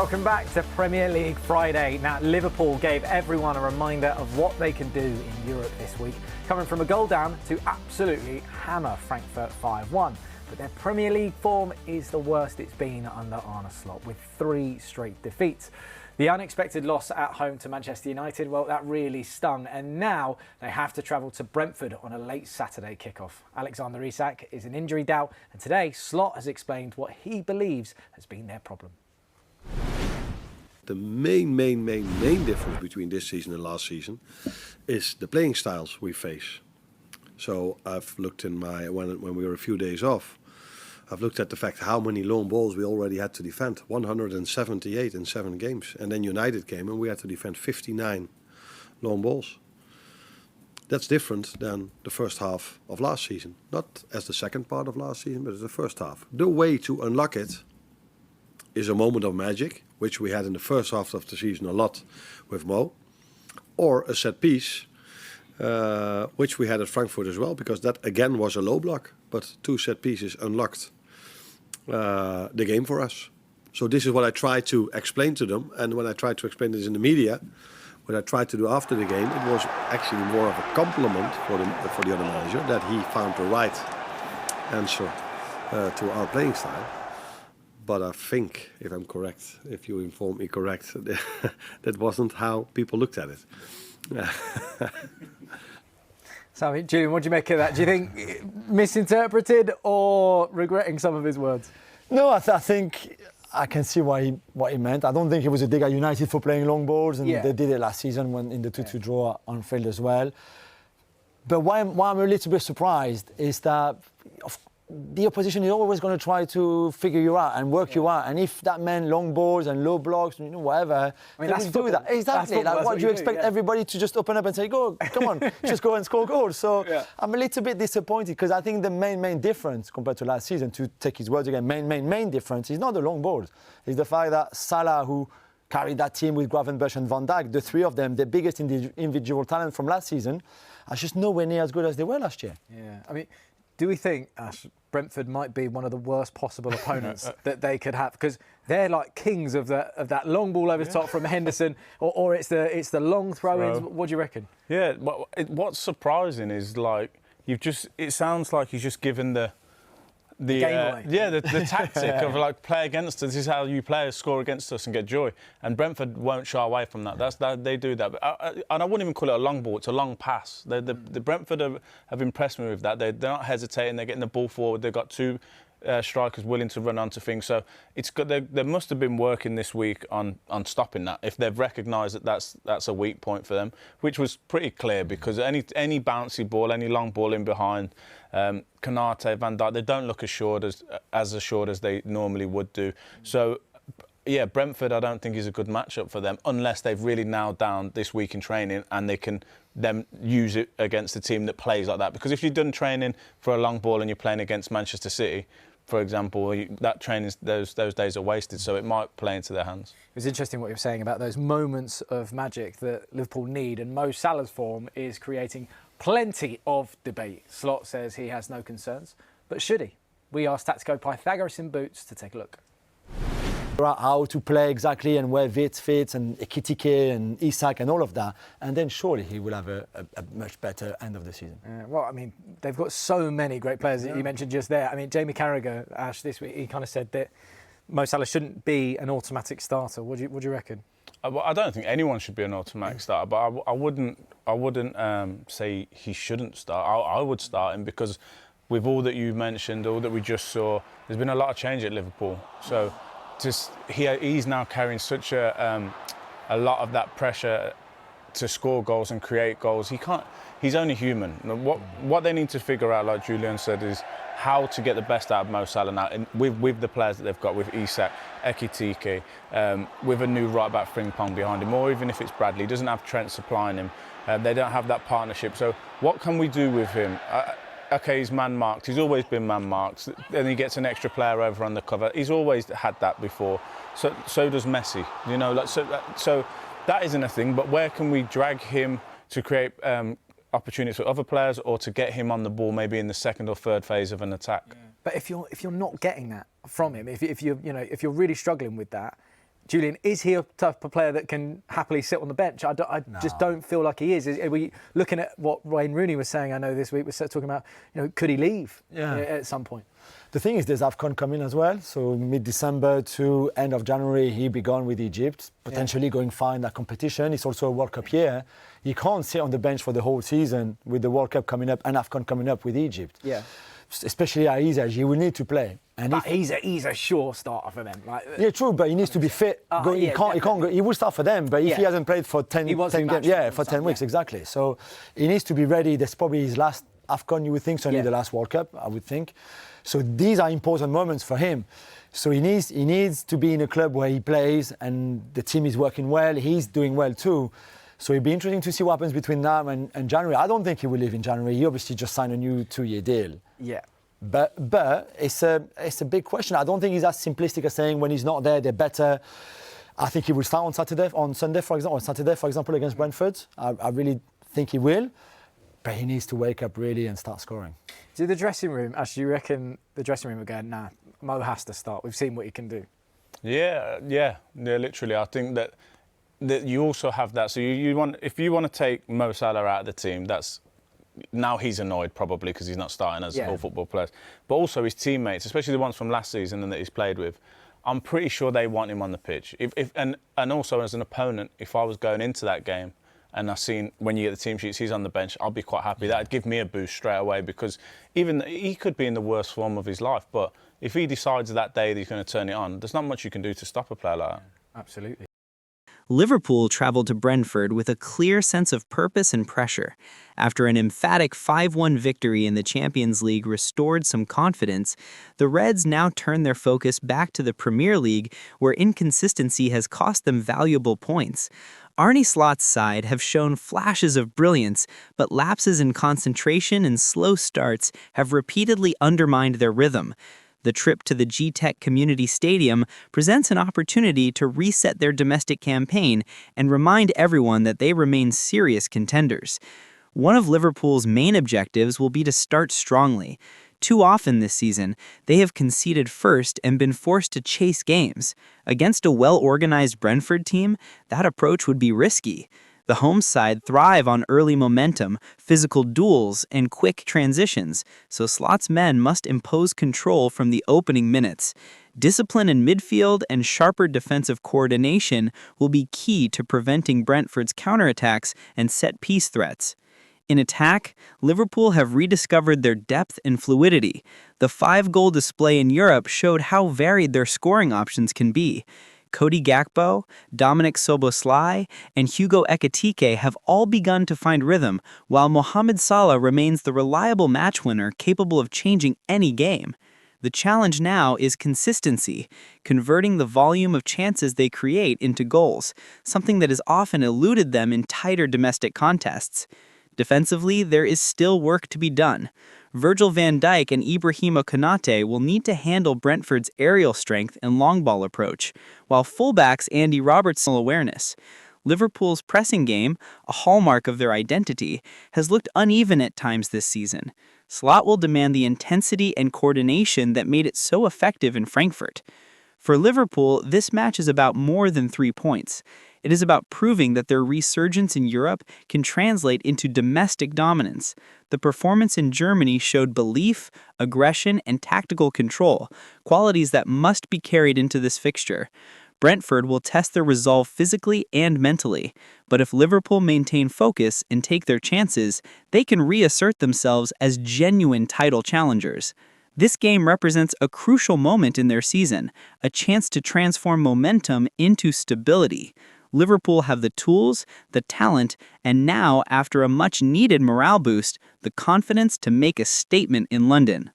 Welcome back to Premier League Friday. Now, Liverpool gave everyone a reminder of what they can do in Europe this week, coming from a goal down to absolutely hammer Frankfurt 5-1. But their Premier League form is the worst it's been under Arne Slot, with 3 straight defeats. The unexpected loss at home to Manchester United, well, that really stung, and now they have to travel to Brentford on a late Saturday kickoff. Alexander Isak is in injury doubt, and today Slot has explained what he believes has been their problem. The main difference between this season and last season is the playing styles we face. So I've looked in when we were a few days off, I've looked at the fact how many long balls we already had to defend. 178 in 7 games. And then United came and we had to defend 59 long balls. That's different than the first half of last season. Not as the second part of last season, but as the first half. The way to unlock it is a moment of magic, which we had in the first half of the season a lot with Mo, or a set piece, which we had at Frankfurt as well, because that again was a low block, but 2 set pieces unlocked the game for us. So this is what I tried to explain to them, and when I tried to explain this in the media, what I tried to do after the game, it was actually more of a compliment for the other manager, that he found the right answer to our playing style. But I think, if I'm correct, if you inform me correct, that wasn't how people looked at it. So, Julian, what do you make of that? Do you think misinterpreted or regretting some of his words? No, I think I can see what he meant. I don't think he was a dig at United for playing long balls, and they did it last season when in the 2-2 draw at Anfield as well. But why I'm a little bit surprised is that the opposition is always going to try to figure you out and work you out. And if that meant long balls and low blocks, whatever, I mean, they will do that. Exactly. Like, what do you expect everybody to just open up and say, go, come on, just go and score goals? So I'm a little bit disappointed, because I think the main difference compared to last season, to take his words again, main difference is not the long balls. It's the fact that Salah, who carried that team with Gravenberch and Van Dijk, the 3 of them, the biggest individual talent from last season, are just nowhere near as good as they were last year. Yeah, I mean, do we think, Ash, Brentford might be one of the worst possible opponents that they could have? Because they're like kings of that long ball over the top from Henderson, or it's the long throw-ins. What do you reckon? Yeah, what's surprising is, like, it sounds like he's just given the tactic of, like, play against us. This is how you play, score against us and get joy. And Brentford won't shy away from that. They do that. And I wouldn't even call it a long ball. It's a long pass. The Brentford have impressed me with that. They're not hesitating. They're getting the ball forward. They've got 2 strikers willing to run onto things. So there must have been working this week on stopping that, if they've recognised that that's a weak point for them, which was pretty clear, because any bouncy ball, any long ball in behind, Konate, Van Dijk, they don't look as assured as they normally would do. So, yeah, Brentford, I don't think is a good matchup for them, unless they've really nailed down this week in training and they can then use it against a team that plays like that. Because if you've done training for a long ball and you're playing against Manchester City, for example, that training, those days are wasted, so it might play into their hands. It was interesting what you were saying about those moments of magic that Liverpool need, and Mo Salah's form is creating plenty of debate. Slot says he has no concerns, but should he? We asked Tactico Pythagoras in Boots to take a look. How to play exactly and where Vitz fits and Ekitike and Isak and all of that, and then surely he will have a much better end of the season. Well, I mean, they've got so many great players that you mentioned just there. I mean, Jamie Carragher, Ash, this week, he kind of said that Mo Salah shouldn't be an automatic starter. What do you reckon? I don't think anyone should be an automatic starter, but I wouldn't say he shouldn't start. I would start him, because with all that you mentioned, all that we just saw, there's been a lot of change at Liverpool. So he's now carrying such a lot of that pressure to score goals and create goals. He's only human. What they need to figure out, like Julian said, is how to get the best out of Mo Salah now, and with the players that they've got, with Isak, Ekitike, with a new right-back Frimpong behind him, or even if it's Bradley, he doesn't have Trent supplying him. They don't have that partnership. So what can we do with him? Okay, he's man-marked. He's always been man-marked. Then he gets an extra player over on the cover. He's always had that before. So does Messi. So that isn't a thing. But where can we drag him to create opportunities for other players, or to get him on the ball maybe in the second or third phase of an attack? But if you're not getting that from him, if you're really struggling with that, Julian, is he a type of player that can happily sit on the bench? I just don't feel like he is. Are we looking at what Wayne Rooney was saying, I know this week, was talking about, could he leave at some point? The thing is, there's AFCON coming as well. So mid-December to end of January, he'll be gone with Egypt, potentially going far in that competition. It's also a World Cup year. He can't sit on the bench for the whole season with the World Cup coming up and AFCON coming up with Egypt. Yeah. Especially at his age, he will need to play. And but he's a sure starter for them. Yeah, true, but he needs to be fit. He can't go. He will start for them, but if he hasn't played for 10 games, for 10 weeks, exactly. So he needs to be ready. That's probably his last AFCON, you would think, certainly the last World Cup, I would think. So these are important moments for him. So he needs to be in a club where he plays and the team is working well. He's doing well too. So it'd be interesting to see what happens between now and January. I don't think he will leave in January. He obviously just signed a new 2-year deal. Yeah. But it's a big question. I don't think he's as simplistic as saying when he's not there, they're better. I think he will start on Saturday, for example, against Brentford. I really think he will. But he needs to wake up really and start scoring. Do the dressing room, actually, you reckon the dressing room are going, nah, Mo has to start. We've seen what he can do. Yeah, literally. I think that you also have that. So if you want to take Mo Salah out of the team, now he's annoyed probably because he's not starting as all football players. But also his teammates, especially the ones from last season and that he's played with, I'm pretty sure they want him on the pitch. And also as an opponent, if I was going into that game and I've seen when you get the team sheets, he's on the bench, I'll be quite happy. That'd give me a boost straight away because even he could be in the worst form of his life, but if he decides that day that he's going to turn it on, there's not much you can do to stop a player like that. Absolutely. Liverpool traveled to Brentford with a clear sense of purpose and pressure. After an emphatic 5-1 victory in the Champions League restored some confidence, the Reds now turn their focus back to the Premier League, where inconsistency has cost them valuable points. Arne Slot's side have shown flashes of brilliance, but lapses in concentration and slow starts have repeatedly undermined their rhythm. The trip to the Gtech Community Stadium presents an opportunity to reset their domestic campaign and remind everyone that they remain serious contenders. One of Liverpool's main objectives will be to start strongly. Too often this season, they have conceded first and been forced to chase games. Against a well-organized Brentford team, that approach would be risky. The home side thrive on early momentum, physical duels, and quick transitions, so Slot's men must impose control from the opening minutes. Discipline in midfield and sharper defensive coordination will be key to preventing Brentford's counterattacks and set-piece threats. In attack, Liverpool have rediscovered their depth and fluidity. The 5-goal display in Europe showed how varied their scoring options can be. Cody Gakpo, Dominic Szoboszlai, and Hugo Ekitike have all begun to find rhythm, while Mohamed Salah remains the reliable match winner capable of changing any game. The challenge now is consistency, converting the volume of chances they create into goals, something that has often eluded them in tighter domestic contests. Defensively, there is still work to be done. Virgil van Dijk and Ibrahima Konate will need to handle Brentford's aerial strength and long ball approach, while fullbacks Andy Robertson's awareness. Liverpool's pressing game, a hallmark of their identity, has looked uneven at times this season. Slot will demand the intensity and coordination that made it so effective in Frankfurt. For Liverpool, this match is about more than 3 points. It is about proving that their resurgence in Europe can translate into domestic dominance. The performance in Germany showed belief, aggression, and tactical control, qualities that must be carried into this fixture. Brentford will test their resolve physically and mentally, but if Liverpool maintain focus and take their chances, they can reassert themselves as genuine title challengers. This game represents a crucial moment in their season, a chance to transform momentum into stability. Liverpool have the tools, the talent, and now, after a much-needed morale boost, the confidence to make a statement in London.